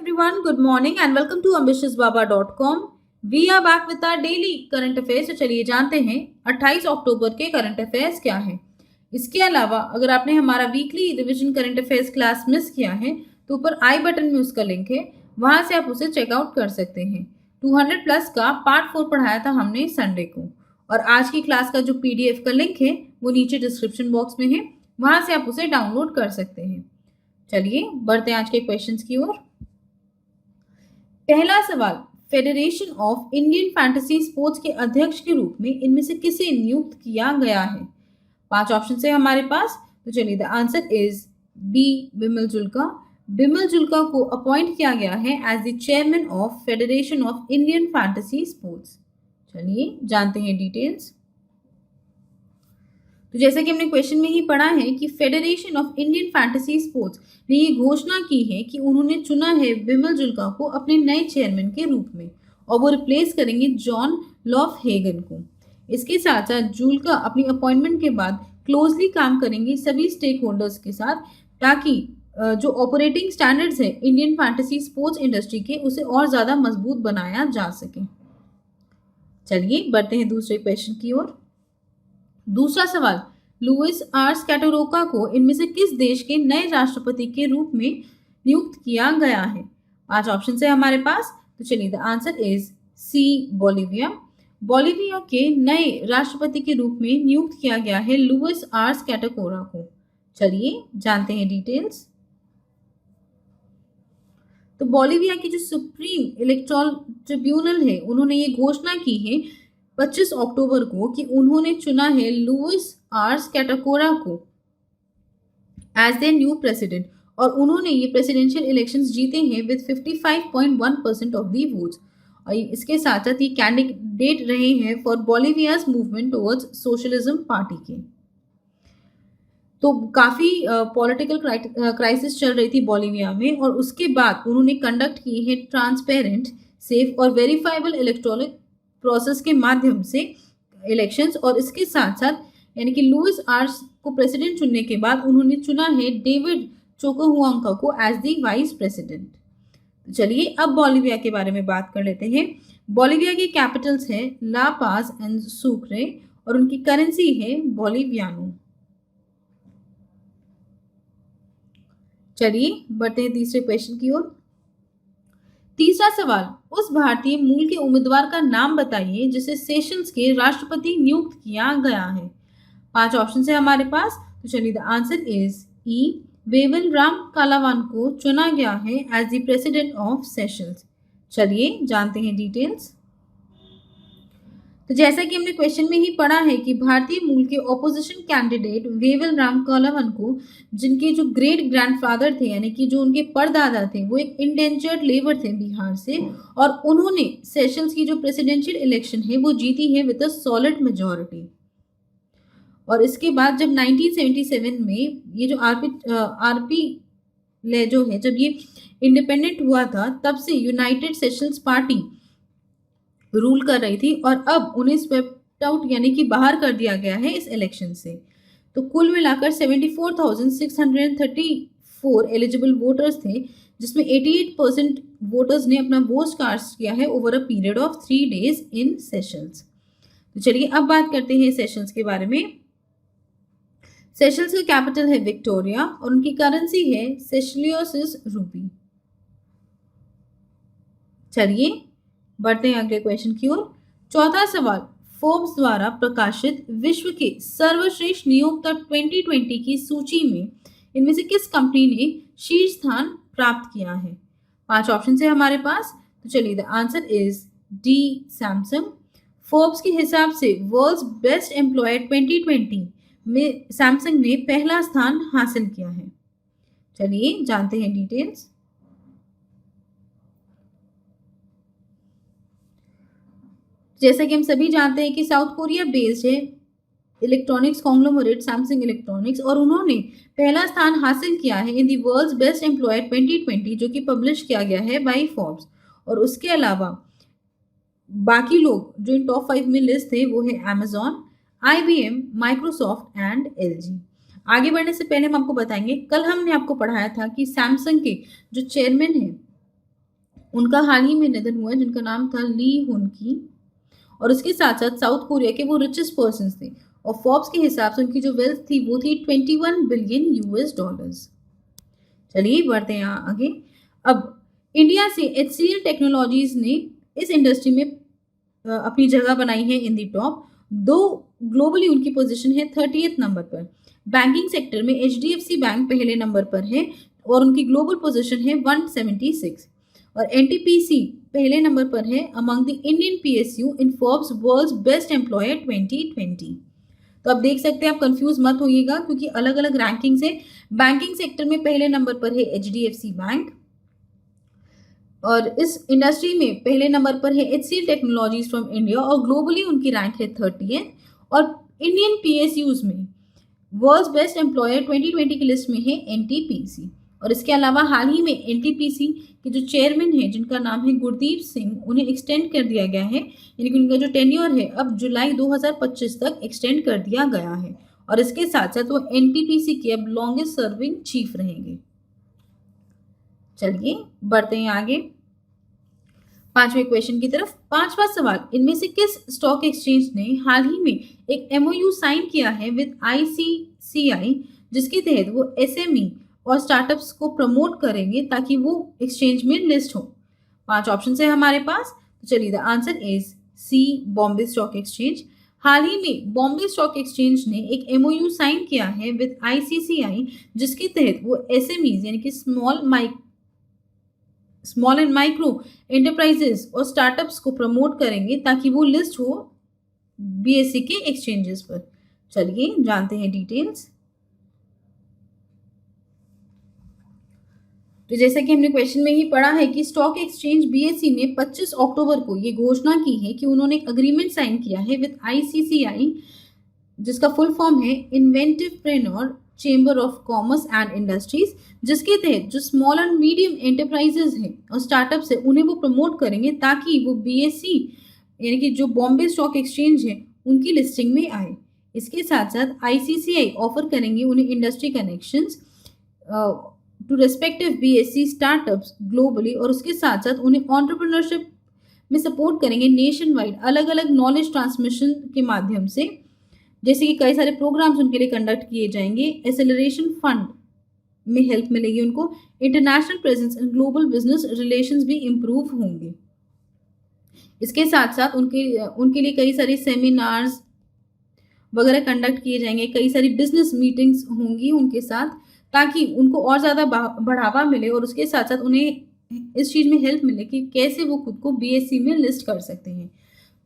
everyone, good morning and welcome to ambitiousbaba.com. We are back with our daily current affairs. तो चलिए जानते हैं 28 अक्टूबर के करंट अफेयर्स क्या हैं। इसके अलावा अगर आपने हमारा weekly revision current affairs class miss किया है तो ऊपर आई बटन में उसका लिंक है, वहां से आप उसे चेकआउट कर सकते हैं। 200 प्लस का पार्ट 4 पढ़ाया था हमने संडे को, और आज की क्लास का जो पीडीएफ का लिंक है वो नीचे डिस्क्रिप्शन बॉक्स में है, वहां से आप उसे डाउनलोड कर सकते हैं। चलिए बढ़ते हैं आज के क्वेश्चंस की ओर। पहला सवाल, federation of Indian fantasy sports के अध्यक्ष के रूप में इनमें से किसे नियुक्त किया गया है? 5 ऑप्शन है हमारे पास, तो चलिए the answer is B Bimal Julka. Bimal Julka को अपॉइंट किया गया है as the chairman of federation of Indian fantasy sports. चलिए जानते हैं डिटेल्स। तो जैसा कि हमने क्वेश्चन में ही पढ़ा है कि federation of Indian fantasy sports ने ये घोषणा की है कि उन्होंने चुना है बिमल जुल्का को अपने नए चेयरमैन के रूप में, और वो रिप्लेस करेंगे जॉन लॉफ हेगन को। इसके साथ साथ जुल्का अपनी अपॉइंटमेंट के बाद क्लोजली काम करेंगे सभी स्टेक होल्डर्स के साथ, ताकि जो ऑपरेटिंग स्टैंडर्ड्स है इंडियन फैंटेसी स्पोर्ट्स इंडस्ट्री के, उसे और ज़्यादा मजबूत बनाया जा सके। चलिए बढ़ते हैं दूसरे क्वेश्चन की ओर। दूसरा सवाल, लुइस आर स्कैटोरोका को इनमें से किस देश के नए राष्ट्रपति के रूप में नियुक्त किया गया है? 5 ऑप्शन है हमारे पास, तो चलिए the answer is C Bolivia. Bolivia के नए राष्ट्रपति के रूप में नियुक्त किया गया है लुइस आर स्कैटोरोका को। चलिए जानते हैं डिटेल्स। तो बोलिविया की जो सुप्रीम इलेक्टोरल ट्रिब्यूनल है, उन्होंने ये घोषणा की है 25 अक्टूबर को कि उन्होंने चुना है लुइस आर स्कैटोरोका को एज देयर न्यू प्रेसिडेंट, और उन्होंने ये प्रेसिडेंशियल इलेक्शंस जीते हैं विद 55.1% ऑफ दी वोट्स। और इसके साथ साथ ये कैंडिडेट रहे हैं for Bolivia's movement towards socialism party के। तो काफ़ी पॉलिटिकल क्राइसिस चल रही थी बोलिविया में, और उसके बाद उन्होंने कंडक्ट की है ट्रांसपेरेंट, सेफ और वेरीफाइबल इलेक्टोरल प्रोसेस के माध्यम से इलेक्शंस। और इसके साथ साथ यानी कि लुइस आर को प्रेसिडेंट चुनने के बाद उन्होंने चुना है डेविड चोकोहुआंका को एज दी वाइस प्रेसिडेंट। तो चलिए अब बोलिविया के बारे में बात कर लेते हैं। बोलिविया की कैपिटल्स है ला पाज एंड सुक्रे, और उनकी करेंसी है बोलिवियानो। चलिए बढ़ते हैं तीसरे क्वेश्चन की ओर। तीसरा सवाल, उस भारतीय मूल के उम्मीदवार का नाम बताइए जिसे सेशंस के राष्ट्रपति नियुक्त किया गया है। 5 ऑप्शन है हमारे पास, तो चलिए the answer is E Wavel Ramkalawan को चुना गया है as the president of Seychelles. चलिए जानते हैं डिटेल्स। तो जैसा कि हमने क्वेश्चन में ही पढ़ा है कि भारतीय मूल के opposition candidate woven Ramkalawan को, जिनके जो ग्रेट ग्रैंडफादर थे यानी कि जो उनके परदादा थे वो एक इंडेंचर्ड लेबर थे बिहार से, और उन्होंने सेशंस की जो प्रेसिडेंशियल इलेक्शन है वो जीती है विद अ सॉलिड मेजॉरिटी। और इसके बाद जब 1977 में ये जो आरपी ले जो है, जब ये इंडिपेंडेंट हुआ था, तब से यूनाइटेड सेशंस पार्टी रूल कर रही थी, और अब उन्हें स्वेप्ट आउट यानी कि बाहर कर दिया गया है इस इलेक्शन से। तो कुल मिलाकर 74,634 एलिजिबल वोटर्स थे, जिसमें 88% वोटर्स ने अपना वोट कास्ट किया है over a period of 3 days in sessions. तो चलिए अब बात करते हैं सेशंस के बारे में। सेशंस का कैपिटल है विक्टोरिया, और उनकी करेंसी है सेशलियोसिस रूपी। चलिए बढ़ते हैं अगले क्वेश्चन की ओर। चौथा सवाल, फोर्ब्स द्वारा प्रकाशित विश्व के सर्वश्रेष्ठ नियोक्ता 2020 की सूची में इनमें से किस कंपनी ने शीर्ष स्थान प्राप्त किया है? 5 ऑप्शन है हमारे पास, तो चलिए the answer is D Samsung. Forbes के हिसाब से वर्ल्ड्स बेस्ट एम्प्लॉयर 2020 में सैमसंग ने पहला स्थान हासिल किया है। चलिए जानते हैं डिटेल्स। जैसा कि हम सभी जानते हैं कि साउथ कोरिया बेस्ड है इलेक्ट्रॉनिक्स कॉन्ग्लोमरेट सैमसंग इलेक्ट्रॉनिक्स, और उन्होंने पहला स्थान हासिल किया है इन दी वर्ल्ड्स बेस्ट एम्प्लॉयर 2020, जो कि पब्लिश किया गया है बाय फोर्ब्स। और उसके अलावा बाकी लोग जो इन टॉप 5 में लिस्ट थे वो है Amazon, IBM, Microsoft and LG। आगे बढ़ने से पहले हम आपको बताएंगे, कल हमने आपको पढ़ाया था कि सैमसंग के जो चेयरमैन हैं उनका हाल ही में निधन हुआ है, जिनका नाम था ली हुन की। और उसके साथ-साथ साउथ कोरिया के वो रिचेस्ट पर्सन्स थे और फोर्ब्स के हिसाब से उनकी जो वेल्थ थी वो थी 21 बिलियन यूएस डॉलर्स। चलिए बढ़ते हैं आगे। अब इंडिया से एचसीएल टेक्नोलॉजीज ने इस इंडस्ट्री में अपनी जगह बनाई है इन दी टॉप। दो ग्लोबली उनकी पोजीशन है 30th नंबर पर। बैंकिंग सेक्टर में एचडीएफसी बैंक पहले नंबर पर है और उनकी ग्लोबल पोजीशन है 176। और एनटीपीसी पहले नंबर पर है among the Indian PSU in Forbes world's best employer 2020। तो आप देख सकते हैं, आप कंफ्यूज मत होइएगा क्योंकि अलग अलग रैंकिंग से बैंकिंग सेक्टर में पहले नंबर पर है एचडीएफसी बैंक और इस इंडस्ट्री में पहले नंबर पर है एचसीएल टेक्नोलॉजीज फ्रॉम इंडिया और ग्लोबली उनकी रैंक है 30 और इंडियन पीएसयूज में वर्ल्ड्स बेस्ट एम्प्लॉयर 2020 की लिस्ट में है एनटीपीसी। और इसके अलावा हाल ही में एनटीपीसी के जो चेयरमैन हैं जिनका नाम है गुरदीप सिंह, उन्हें एक्सटेंड कर दिया गया है, यानी कि उनका जो टेन्योर है अब जुलाई 2025 तक एक्सटेंड कर दिया गया है और इसके साथ साथ वो एनटीपीसी के अब लॉन्गेस्ट सर्विंग चीफ रहेंगे। चलिए बढ़ते हैं आगे 5वें क्वेश्चन की तरफ। 5वां सवाल, इनमें से किस स्टॉक एक्सचेंज ने हाल ही में एक एमओयू साइन किया है विद आईसीसीआई जिसके तहत वो एसएमई और स्टार्टअप्स को प्रमोट करेंगे ताकि वो एक्सचेंज में लिस्ट हो। 5 ऑप्शन है हमारे पास, तो चलिए the answer is C Bombay stock exchange. हाल ही में बॉम्बे स्टॉक एक्सचेंज ने एक एमओयू साइन किया है विद आईसीसीआई जिसके तहत वो एसएमईज यानी कि स्मॉल एंड माइक्रो एंटरप्राइजेस और स्टार्टअप्स को प्रमोट करेंगे ताकि वो लिस्ट हो बीएसई के एक्सचेंजेस पर। चलिए जानते हैं डिटेल्स। तो जैसा कि हमने क्वेश्चन में ही पढ़ा है कि स्टॉक एक्सचेंज बीएसई ने 25 अक्टूबर को ये घोषणा की है कि उन्होंने एक अग्रीमेंट साइन किया है विद आईसीसीआई जिसका फुल फॉर्म है इन्वेंटिवप्रेन्योर chamber of commerce and industries, जिसके तहत जो स्मॉल एंड मीडियम एंटरप्राइजेस हैं और स्टार्टअप्स है उन्हें वो प्रमोट करेंगे ताकि वो बीएसई यानी कि जो बॉम्बे स्टॉक एक्सचेंज है उनकी लिस्टिंग में आए। इसके साथ साथ आईसीसीआई ऑफर करेंगे उन्हें industry connections to respective BSE startups globally और उसके साथ साथ उन्हें एंटरप्रेन्योरशिप में सपोर्ट करेंगे नेशन वाइड अलग अलग नॉलेज ट्रांसमिशन के माध्यम से, जैसे कि कई सारे प्रोग्राम्स उनके लिए कंडक्ट किए जाएंगे। एक्सेलरेशन फंड में हेल्प मिलेगी उनको, international presence and global business relations भी इम्प्रूव होंगे। इसके साथ साथ उनके लिए कई सारे सेमिनार्स वगैरह कंडक्ट किए जाएंगे, कई सारी बिजनेस मीटिंग्स होंगी उनके साथ ताकि उनको और ज़्यादा बढ़ावा मिले और उसके साथ साथ उन्हें इस चीज़ में हेल्प मिले कि कैसे वो खुद को बीएसई में लिस्ट कर सकते हैं।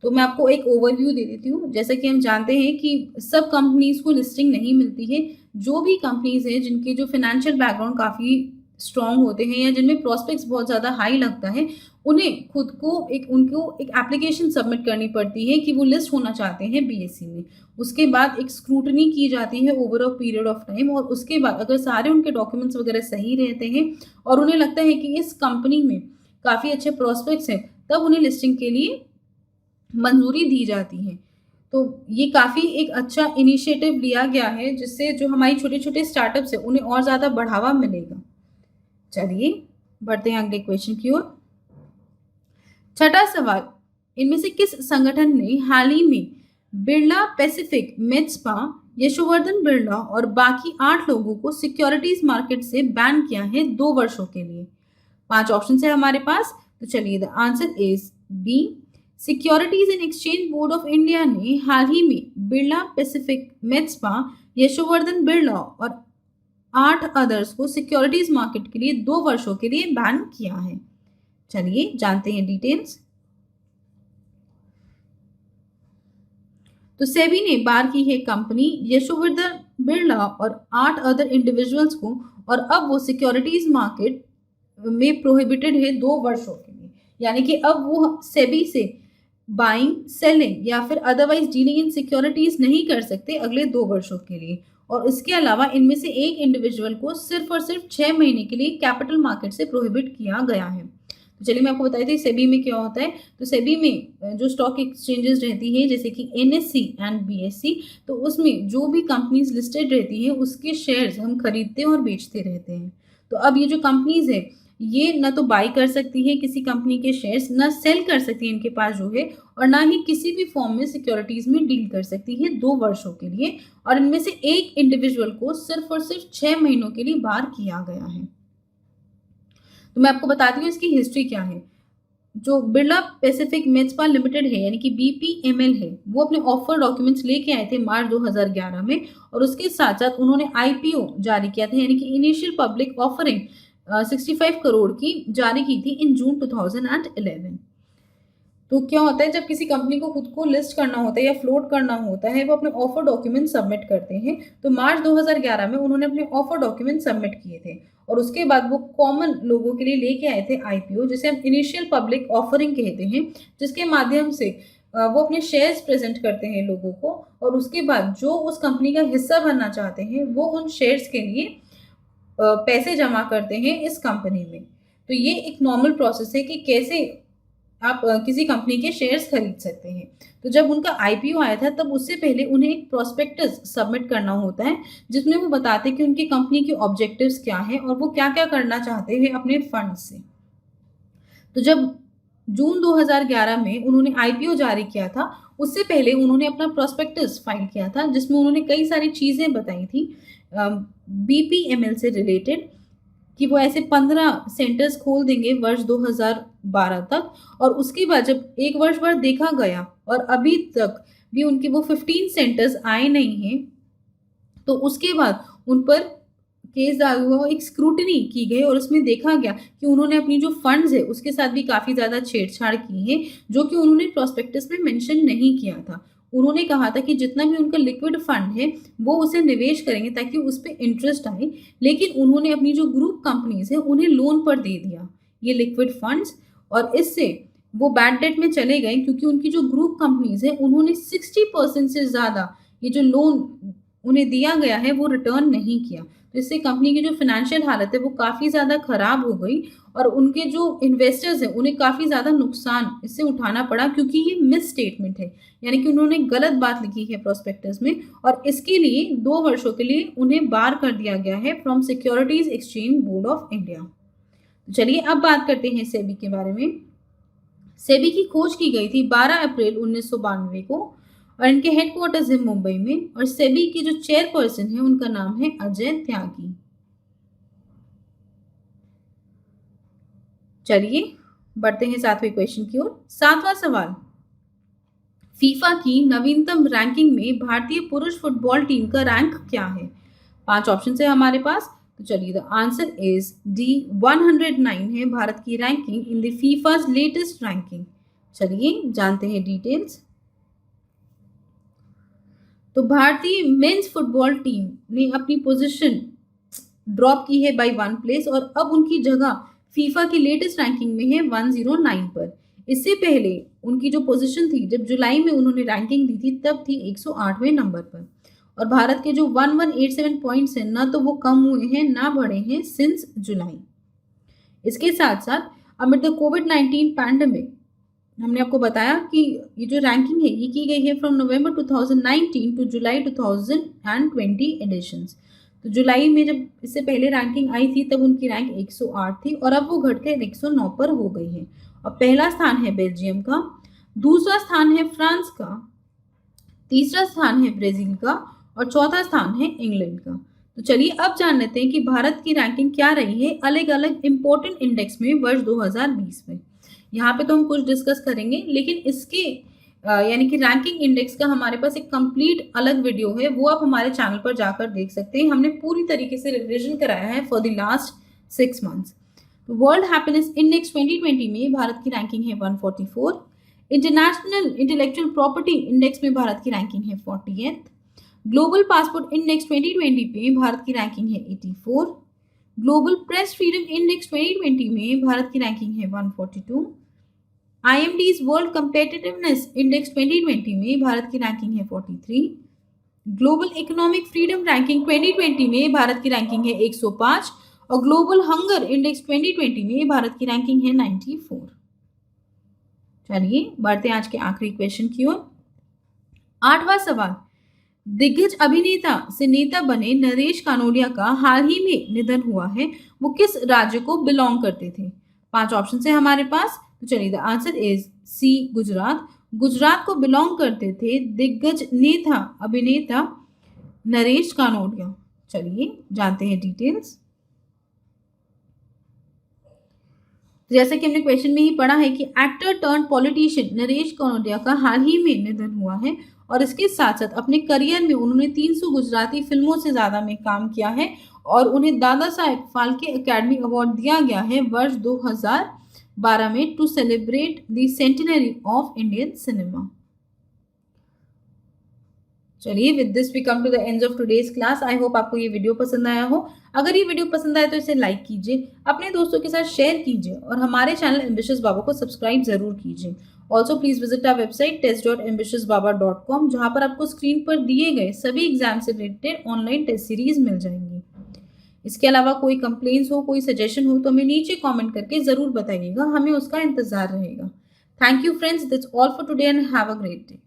तो मैं आपको एक ओवरव्यू दे देती हूँ। जैसा कि हम जानते हैं कि सब कंपनीज को लिस्टिंग नहीं मिलती है। जो भी कंपनीज हैं जिनके जो फाइनेंशियल बैकग्राउंड काफ़ी स्ट्रॉन्ग होते हैं या जिनमें प्रॉस्पेक्ट्स बहुत ज़्यादा हाई लगता है, उन्हें खुद को उनको एक एप्लीकेशन सबमिट करनी पड़ती है कि वो लिस्ट होना चाहते हैं बीएसई में। उसके बाद एक स्क्रूटनी की जाती है over a period of time और उसके बाद अगर सारे उनके डॉक्यूमेंट्स वगैरह सही रहते हैं और उन्हें लगता है कि इस कंपनी में काफ़ी अच्छे प्रॉस्पेक्ट्स हैं, तब उन्हें लिस्टिंग के लिए मंजूरी दी जाती है। तो ये काफ़ी एक अच्छा इनिशिएटिव लिया गया है जिससे जो हमारी छोटे छोटे स्टार्टअप्स हैं उन्हें और ज़्यादा बढ़ावा मिलेगा। चलिए बढ़ते हैं अगले क्वेश्चन की ओर। 6वां सवाल, इनमें से किस संगठन ने हाल ही में बिरला पैसिफिक मेड्सपा, यशोवर्धन बिरला और बाकी 8 लोगों को सिक्योरिटीज मार्केट से बैन किया है 2 वर्षों के लिए? 5 ऑप्शन है हमारे पास, तो चलिए the answer is B. Securities and exchange board of India ने हाल ही में बिरला पैसिफिक मेड्सपा, यशोवर्धन बिरला और 8 अदर्स को सिक्योरिटीज मार्केट के लिए 2 वर्षों के लिए बैन किया है। चलिए जानते हैं डिटेल्स। तो सेबी ने बार की है कंपनी यशोवर्धन बिरला और 8 अदर इंडिविजुअल्स को और अब वो सिक्योरिटीज मार्केट में प्रोहिबिटेड है 2 वर्षों के लिए, यानी कि अब वो सेबी से बाइंग, सेलिंग या फिर अदरवाइज डीलिंग इन सिक्योरिटीज नहीं कर सकते अगले 2 वर्षों के लिए। और इसके अलावा इनमें से एक इंडिविजुअल को सिर्फ और सिर्फ 6 महीने के लिए कैपिटल मार्केट से प्रोहिबिट किया गया है। तो चलिए मैं आपको बताई थी सेबी में क्या होता है। तो सेबी में जो स्टॉक एक्सचेंजेस रहती है जैसे कि एनएससी एंड बीएससी, तो उसमें जो भी कंपनीज लिस्टेड रहती हैं उसके शेयर्स हम खरीदते और बेचते रहते हैं। तो अब ये जो कंपनीज है ये ना तो बाई कर सकती है किसी कंपनी के शेयर्स, ना सेल कर सकती है इनके पास जो है, और ना ही किसी भी फॉर्म में सिक्योरिटीज में डील कर सकती है 2 वर्षों के लिए, और इनमें से एक इंडिविजुअल को सिर्फ और सिर्फ 6 महीनों के लिए बार किया गया है। तो मैं आपको बताती हूँ इसकी हिस्ट्री क्या है। जो बिरला पैसिफिक मेट्सपाल लिमिटेड है यानी कि बीपीएमएल है, वो अपने ऑफर डॉक्यूमेंट्स लेके आए थे मार्च 2011 में, और उसके साथ साथ उन्होंने आईपीओ जारी किया था यानी कि इनिशियल पब्लिक ऑफरिंग 65 करोड़ की जारी की थी इन जून 2011। तो क्या होता है, जब किसी कंपनी को खुद को लिस्ट करना होता है या फ्लोट करना होता है, वो अपने ऑफर डॉक्यूमेंट सबमिट करते हैं। तो मार्च 2011 में उन्होंने अपने ऑफर डॉक्यूमेंट सबमिट किए थे, और उसके बाद वो कॉमन लोगों के लिए लेके आए थे आईपीओ, जिसे हम इनिशियल पब्लिक ऑफरिंग कहते हैं, जिसके माध्यम से वो अपने शेयर्स प्रेजेंट करते हैं लोगों को, और उसके बाद जो उस कंपनी का हिस्सा बनना चाहते हैं वो उन शेयर्स के लिए पैसे जमा करते हैं इस कंपनी में। तो ये एक नॉर्मल प्रोसेस है कि कैसे आप किसी कंपनी के शेयर्स खरीद सकते हैं। तो जब उनका आईपीओ आया था तब उससे पहले उन्हें एक प्रोस्पेक्टस सबमिट करना होता है, जिसमें वो बताते हैं कि उनकी कंपनी के ऑब्जेक्टिव्स क्या हैं और वो क्या क्या करना चाहते हैं अपने फंड से। तो जब जून 2011 में उन्होंने आईपीओ जारी किया था, उससे पहले उन्होंने अपना प्रोस्पेक्टस फाइल किया था, जिसमें उन्होंने कई सारी चीज़ें बताई थी बीपीएमएल से रिलेटेड, कि वो ऐसे 15 सेंटर्स खोल देंगे वर्ष 2012 तक, और उसके बाद जब एक वर्ष भर देखा गया और अभी तक भी उनके वो 15 सेंटर्स आए नहीं हैं, तो उसके बाद उन पर केस दायर हुआ, एक स्क्रूटनी की गई और उसमें देखा गया कि उन्होंने अपनी जो फंड्स है उसके साथ भी काफ़ी ज़्यादा छेड़छाड़ की है, जो कि उन्होंने प्रॉस्पेक्टस में मेंशन नहीं किया था। उन्होंने कहा था कि जितना भी उनका लिक्विड फंड है वो उसे निवेश करेंगे ताकि उस पर इंटरेस्ट आए, लेकिन उन्होंने अपनी जो ग्रुप कंपनीज है उन्हें लोन पर दे दिया ये लिक्विड फंड्स, और इससे वो बैड डेट में चले गए, क्योंकि उनकी जो ग्रुप कंपनीज है उन्होंने 60% से ज़्यादा ये जो लोन उन्हें दिया गया है वो रिटर्न नहीं किया। तो इससे कंपनी की जो फाइनेंशियल हालत है वो काफ़ी ज़्यादा खराब हो गई, और उनके जो इन्वेस्टर्स हैं उन्हें काफ़ी ज़्यादा नुकसान इससे उठाना पड़ा, क्योंकि ये मिस स्टेटमेंट है, यानी कि उन्होंने गलत बात लिखी है प्रोस्पेक्टस में, और इसके लिए 2 वर्षों के लिए उन्हें बार कर दिया गया है from securities exchange board of India. चलिए अब बात करते हैं सेबी के बारे में। सेबी की खोज की गई थी 12 अप्रैल 1992 को, और इनके हेडक्वार्टर्स है मुंबई में, और सेबी के जो चेयरपर्सन है उनका नाम है अजय त्यागी। चलिए बढ़ते हैं 7वें क्वेश्चन की ओर। 7वां सवाल, फीफा की नवीनतम रैंकिंग में भारतीय पुरुष फुटबॉल टीम का रैंक क्या है? 5 ऑप्शन है हमारे पास। तो चलिए, द आंसर इज डी, 109 है भारत की ranking in the FIFA's latest ranking. चलिए जानते हैं डिटेल्स। तो भारतीय मेंस फुटबॉल टीम ने अपनी पोजीशन ड्रॉप की है बाय 1 प्लेस, और अब उनकी जगह फीफा की लेटेस्ट रैंकिंग में है 109 पर। इससे पहले उनकी जो पोजीशन थी, जब जुलाई में उन्होंने रैंकिंग दी थी, तब थी 108वें नंबर पर। और भारत के जो 1187 पॉइंट्स हैं, ना तो वो कम हुए हैं ना बढ़े हैं सिंस जुलाई। इसके साथ साथ अमिड द कोविड-19 पैंडेमिक, हमने आपको बताया कि ये जो रैंकिंग है ये की गई है from November 2019 to July 2020 editions. तो जुलाई में जब इससे पहले रैंकिंग आई थी तब उनकी रैंक 108 थी, और अब वो घटकर 109 पर हो गई है। और पहला स्थान है बेल्जियम का, दूसरा स्थान है फ्रांस का, तीसरा स्थान है ब्राजील का, और चौथा स्थान है इंग्लैंड का। तो चलिए अब जान लेते हैं कि भारत की रैंकिंग क्या रही है अलग अलग इंपॉर्टेंट इंडेक्स में वर्ष 2020 में। यहाँ पे तो हम कुछ डिस्कस करेंगे, लेकिन इसके यानी कि रैंकिंग इंडेक्स का हमारे पास एक कंप्लीट अलग वीडियो है, वो आप हमारे चैनल पर जाकर देख सकते हैं। हमने पूरी तरीके से रिविजन कराया है फॉर द लास्ट 6 मंथ्स। तो वर्ल्ड हैप्पीनेस इंडेक्स 2020 में भारत की रैंकिंग है 144। इंटरनेशनल इंटेलेक्चुअल प्रॉपर्टी इंडेक्स में भारत की रैंकिंग है 40th। ग्लोबल पासपोर्ट इंडेक्स 2020 में भारत की रैंकिंग है 84। ग्लोबल प्रेस फ्रीडम इंडेक्स 2020 में भारत की रैंकिंग है 142। IMD's वर्ल्ड कम्पिटिटिवनेस इंडेक्स 2020 में भारत की रैंकिंग है 43। ग्लोबल इकोनॉमिक फ्रीडम रैंकिंग 2020 में भारत की रैंकिंग है 105, और ग्लोबल हंगर इंडेक्स 2020 में भारत की रैंकिंग है 94। चलिए बढ़ते हैं आज के आखिरी क्वेश्चन की ओर। 8वां सवाल, दिग्गज अभिनेता से नेता बने नरेश कानोडिया का हाल ही में निधन हुआ है। वो किस राज्य को बिलोंग करते थे? 5 ऑप्शन है हमारे पास। तो चलिए, the answer is C, Gujarat. Gujarat को बिलोंग करते थे दिग्गज नेता अभिनेता नरेश कानोडिया। चलिए जानते हैं डिटेल्स। जैसे कि हमने क्वेश्चन में ही पढ़ा है कि actor turn politician Naresh Kanodia का हाल ही में निधन हुआ है और इसके साथ साथ अपने करियर में उन्होंने 300 गुजराती फिल्मों से ज्यादा में काम किया है और उन्हें दादा साहेब फाल्के अकेडमी अवार्ड दिया गया है वर्ष 2012 में to celebrate the centenary of Indian cinema. चलिए, with this we come to the end of today's class. I hope आपको ये वीडियो पसंद आया हो। अगर ये वीडियो पसंद आए तो इसे लाइक कीजिए, अपने दोस्तों के साथ शेयर कीजिए और हमारे चैनल एम्बिशियस बाबा को सब्सक्राइब जरूर कीजिए। Also please visit our website test.ambitiousbaba.com, जहां पर आपको स्क्रीन पर दिए गए सभी एग्जाम से रिलेटेड ऑनलाइन टेस्ट सीरीज मिल जाएंगी। इसके अलावा कोई कंप्लेन्स हो, कोई सजेशन हो तो हमें नीचे कॉमेंट करके जरूर बताइएगा, हमें उसका इंतजार रहेगा। Thank you friends, that's all for today and have a great day.